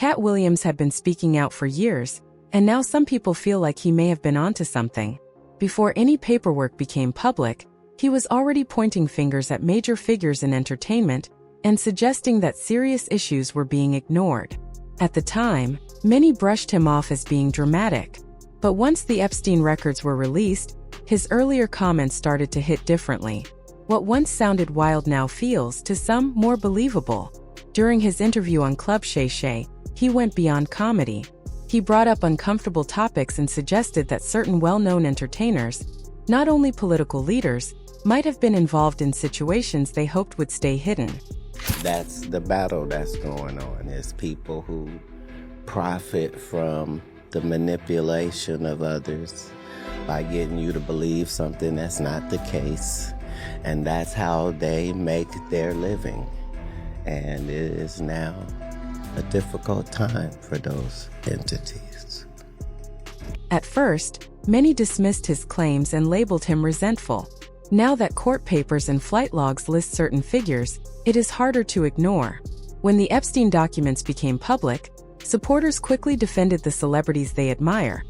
Katt Williams had been speaking out for years, and now some people feel like he may have been onto something. Before any paperwork became public, he was already pointing fingers at major figures in entertainment and suggesting that serious issues were being ignored. At the time, many brushed him off as being dramatic. But once the Epstein records were released, his earlier comments started to hit differently. What once sounded wild now feels, to some, more believable. During his interview on Club Shay Shay, he went beyond comedy. He brought up uncomfortable topics and suggested that certain well-known entertainers, not only political leaders, might have been involved in situations they hoped would stay hidden. That's the battle that's going on, is people who profit from the manipulation of others by getting you to believe something that's not the case. And that's how they make their living. And it is now a difficult time for those entities. At first, many dismissed his claims and labeled him resentful. Now that court papers and flight logs list certain figures, it is harder to ignore. When the Epstein documents became public, supporters quickly defended the celebrities they admire,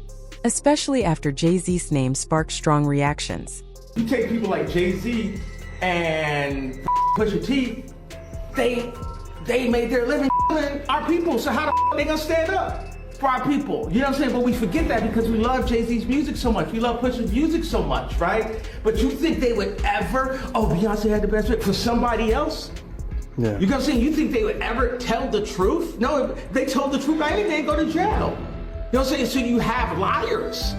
especially after Jay-Z's name sparked strong reactions. You take people like Jay-Z and Pusha T, they made their living our people, so how the they gonna stand up for our people? You know what I'm saying? But we forget that because we love Jay-Z's music so much. We love Pusha's music so much, right? But you think they would ever, Beyonce had the best fit for somebody else? Yeah. You know what I'm saying? You think they would ever tell the truth? No, if they told the truth, I think they'd go to jail. You know what I'm saying? So you have liars.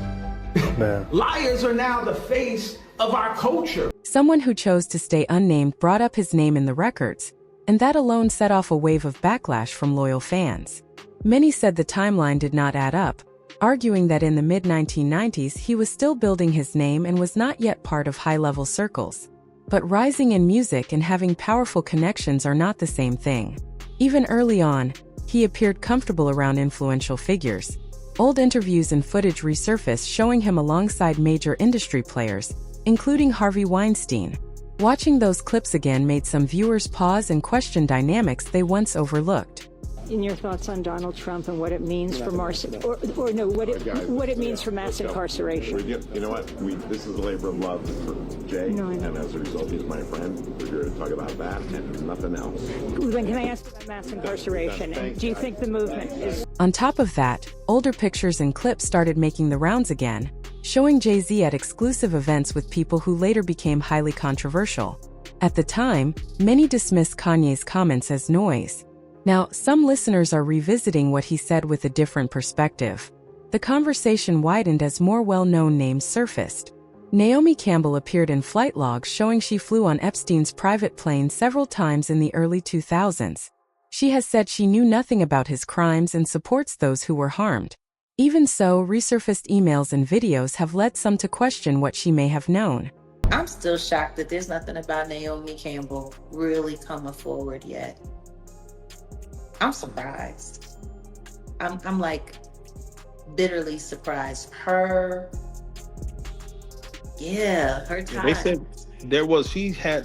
Man. Liars are now the face of our culture. Someone who chose to stay unnamed brought up his name in the records, and that alone set off a wave of backlash from loyal fans. Many said the timeline did not add up, arguing that in the mid-1990s he was still building his name and was not yet part of high-level circles. But rising in music and having powerful connections are not the same thing. Even early on, he appeared comfortable around influential figures. Old interviews and footage resurfaced showing him alongside major industry players, including Harvey Weinstein. Watching those clips again made some viewers pause and question dynamics they once overlooked. In your thoughts on Donald Trump and what it means for what it means for mass incarceration? You know what? This is a labor of love for Jay, and as a result, he's my friend. We're here to talk about that and nothing else. Then can I ask about mass incarceration? And do you think the movement is... On top of that, older pictures and clips started making the rounds again, showing Jay-Z at exclusive events with people who later became highly controversial. At the time, many dismissed Kanye's comments as noise. Now, some listeners are revisiting what he said with a different perspective. The conversation widened as more well-known names surfaced. Naomi Campbell appeared in flight logs showing she flew on Epstein's private plane several times in the early 2000s. She has said she knew nothing about his crimes and supports those who were harmed. Even so, resurfaced emails and videos have led some to question what she may have known. I'm still shocked that there's nothing about Naomi Campbell really coming forward yet. I'm surprised. I'm like bitterly surprised. Her time. They said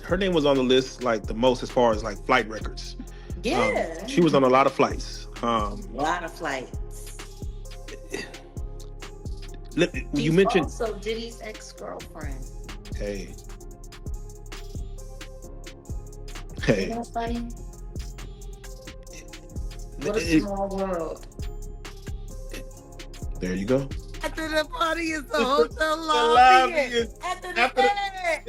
her name was on the list like the most as far as like flight records. Yeah. She was on a lot of flights. A lot of flights. You mentioned also Diddy's ex-girlfriend. Hey. Isn't that funny? What a small world. There you go. After the party is the hotel lobby. After the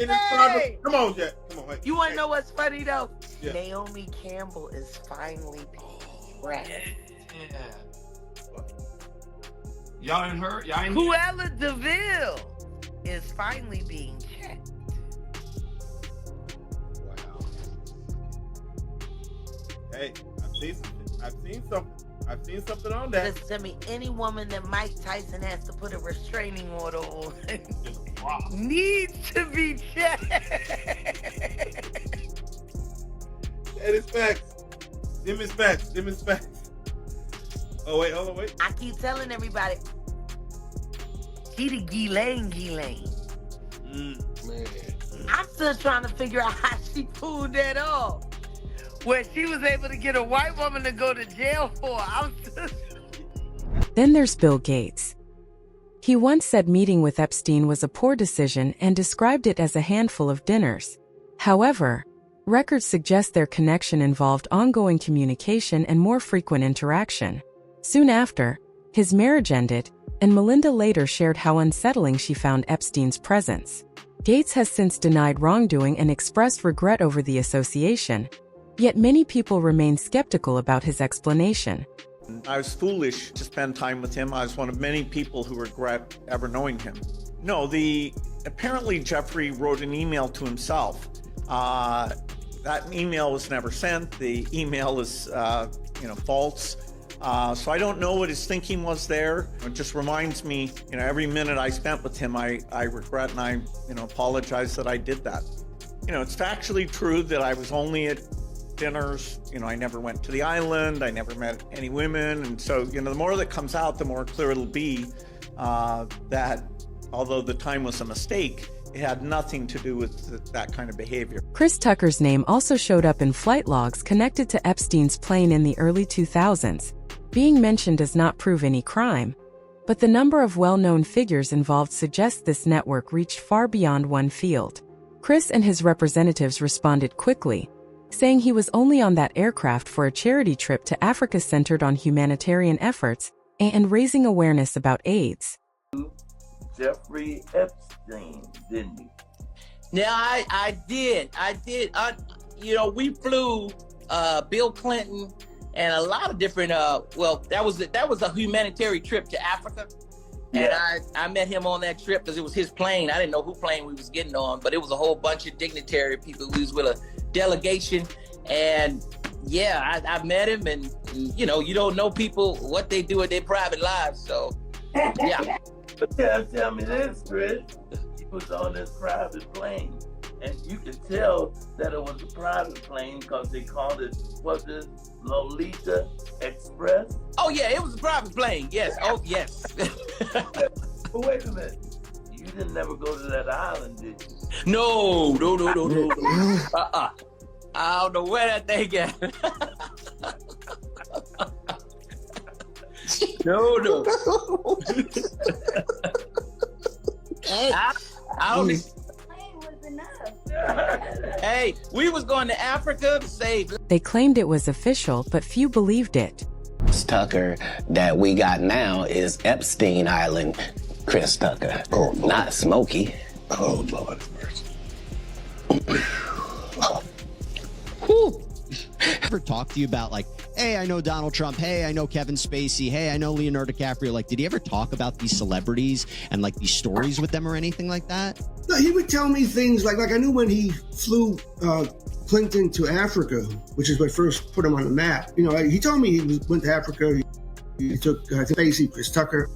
hey. Come on, Jack. Come on. Wait. You want to know what's funny, though? Yeah. Naomi Campbell is finally being wrapped. Yeah. Y'all ain't heard? Cruella DeVille is finally being checked. Wow. Hey, I've seen something on that. Listen to me, any woman that Mike Tyson has to put a restraining order on needs to be checked. That is facts. Them is facts. Oh, wait, hold on, wait. I keep telling everybody, she the Ghislaine. Man. I'm still trying to figure out how she pulled that off. where she was able to get a white woman to go to jail for. Then there's Bill Gates. He once said meeting with Epstein was a poor decision and described it as a handful of dinners. However, records suggest their connection involved ongoing communication and more frequent interaction. Soon after, his marriage ended, and Melinda later shared how unsettling she found Epstein's presence. Gates has since denied wrongdoing and expressed regret over the association, yet many people remain skeptical about his explanation. I was foolish to spend time with him. I was one of many people who regret ever knowing him. No, apparently Jeffrey wrote an email to himself. That email was never sent. The email is, false. So I don't know what his thinking was there. It just reminds me, every minute I spent with him, I regret and I, apologize that I did that. It's factually true that I was only at dinners. I never went to the island. I never met any women. And so, the more that comes out, the more clear it'll be that although the time was a mistake, it had nothing to do with that kind of behavior. Chris Tucker's name also showed up in flight logs connected to Epstein's plane in the early 2000s. Being mentioned does not prove any crime, but the number of well-known figures involved suggests this network reached far beyond one field. Chris and his representatives responded quickly, saying he was only on that aircraft for a charity trip to Africa centered on humanitarian efforts and raising awareness about AIDS. Jeffrey Epstein, didn't you? Now, I did. We flew Bill Clinton and a lot of different, that was a humanitarian trip to Africa. Yeah. And I met him on that trip because it was his plane. I didn't know who plane we was getting on, but it was a whole bunch of dignitary people. We was with a delegation. And yeah, I met him, and you don't know people, what they do in their private lives. So yeah. But tell me this, Chris. He was on this private plane, and you could tell that it was a private plane because they called it, was it Lolita Express? Oh yeah, it was a private plane. Yes. Oh yes. But wait a minute. You didn't never go to that island, did you? No. I don't know where that thing at. No. I don't think. Hey, we was going to Africa to save. They claimed it was official, but few believed it. Tucker that we got now is Epstein Island Chris Tucker, not Smokey. Oh, Lord have mercy. Ever talk to you about hey, I know Donald Trump, hey, I know Kevin Spacey, hey, I know Leonardo DiCaprio? Did he ever talk about these celebrities and these stories with them or anything like that? No, he would tell me things like I knew when he flew Clinton to Africa, which is what first put him on the map. He told me he went to Africa. He took Spacey, Chris Tucker.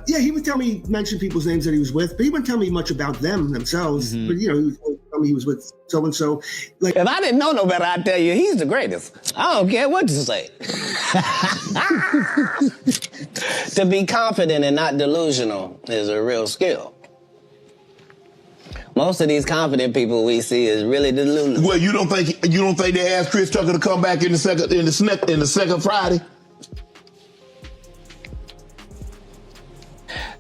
He would mention people's names that he was with, but he wouldn't tell me much about them themselves. Mm-hmm. But he would tell me he was with so and so. If I didn't know no better, I'd tell you he's the greatest. I don't care what you say. To be confident and not delusional is a real skill. Most of these confident people we see is really delusional. Well, you don't think they asked Chris Tucker to come back in the second Friday?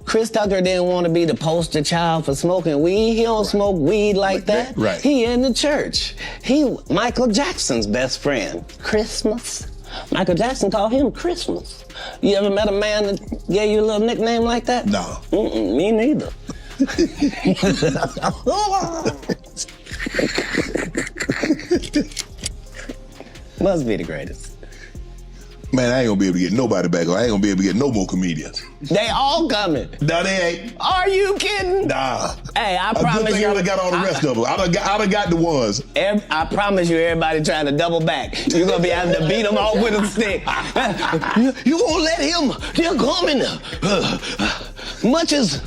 Chris Tucker didn't want to be the poster child for smoking weed. He don't smoke weed like that. Right. He in the church. He Michael Jackson's best friend. Christmas. Michael Jackson called him Christmas. You ever met a man that gave you a little nickname like that? No. Me neither. Must be the greatest. Man, I ain't gonna be able to get nobody back. I ain't gonna be able to get no more comedians. They all coming. No, they ain't. Are you kidding? Nah. Hey, I promise you. I done got all the rest of them. I done got the ones. I promise you, everybody trying to double back. You're gonna be having to beat them off with a stick. You won't let him. They're coming. Much as.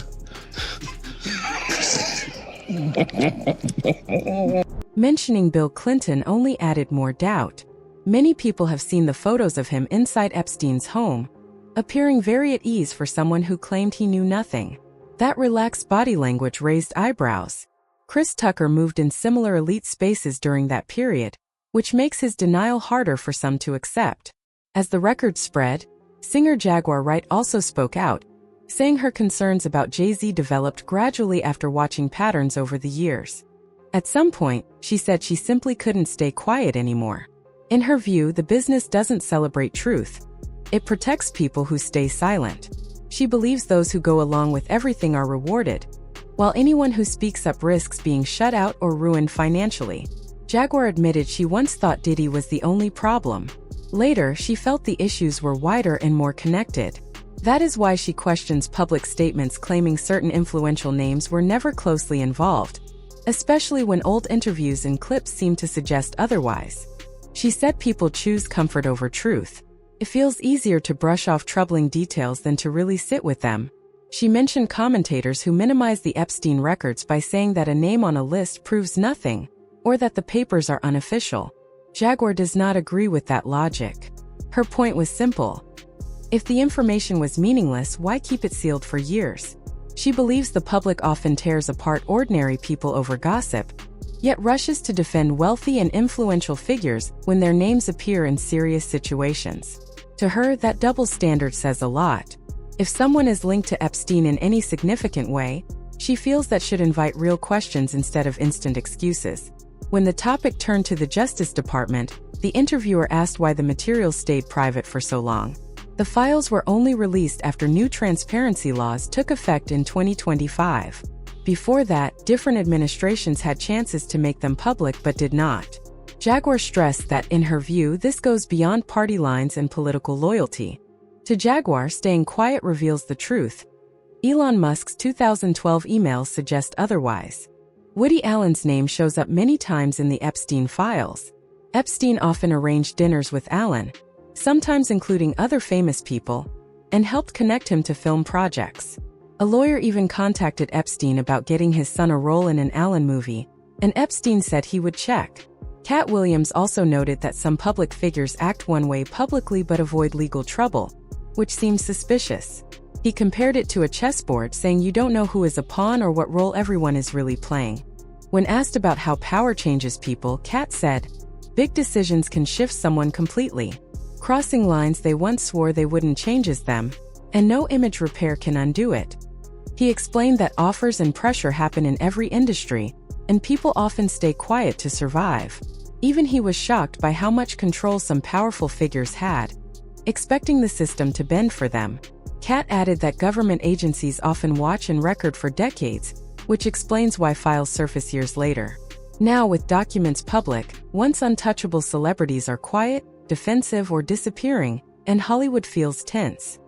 Mentioning Bill Clinton only added more doubt. Many people have seen the photos of him inside Epstein's home, appearing very at ease for someone who claimed he knew nothing. That relaxed body language raised eyebrows. Chris Tucker moved in similar elite spaces during that period, which makes his denial harder for some to accept. As the record spread, singer Jaguar Wright also spoke out, saying her concerns about Jay-Z developed gradually after watching patterns over the years. At some point, she said she simply couldn't stay quiet anymore. In her view, the business doesn't celebrate truth. It protects people who stay silent. She believes those who go along with everything are rewarded, while anyone who speaks up risks being shut out or ruined financially. Jaguar admitted she once thought Diddy was the only problem. Later, she felt the issues were wider and more connected. That is why she questions public statements claiming certain influential names were never closely involved, especially when old interviews and clips seem to suggest otherwise. She said people choose comfort over truth. It feels easier to brush off troubling details than to really sit with them. She mentioned commentators who minimize the Epstein records by saying that a name on a list proves nothing, or that the papers are unofficial. Jaguar does not agree with that logic. Her point was simple. If the information was meaningless, why keep it sealed for years? She believes the public often tears apart ordinary people over gossip, yet rushes to defend wealthy and influential figures when their names appear in serious situations. To her, that double standard says a lot. If someone is linked to Epstein in any significant way, she feels that should invite real questions instead of instant excuses. When the topic turned to the Justice Department, the interviewer asked why the materials stayed private for so long. The files were only released after new transparency laws took effect in 2025. Before that, different administrations had chances to make them public but did not. Jaguar stressed that, in her view, this goes beyond party lines and political loyalty. To Jaguar, staying quiet reveals the truth. Elon Musk's 2012 emails suggest otherwise. Woody Allen's name shows up many times in the Epstein files. Epstein often arranged dinners with Allen, sometimes including other famous people, and helped connect him to film projects. A lawyer even contacted Epstein about getting his son a role in an Allen movie, and Epstein said he would check. Katt Williams also noted that some public figures act one way publicly but avoid legal trouble, which seems suspicious. He compared it to a chessboard, saying you don't know who is a pawn or what role everyone is really playing. When asked about how power changes people, Katt said, "Big decisions can shift someone completely. Crossing lines they once swore they wouldn't changes them, and no image repair can undo it." He explained that offers and pressure happen in every industry, and people often stay quiet to survive. Even he was shocked by how much control some powerful figures had, expecting the system to bend for them. Katt added that government agencies often watch and record for decades, which explains why files surface years later. Now, with documents public, once untouchable celebrities are quiet, defensive, or disappearing, and Hollywood feels tense.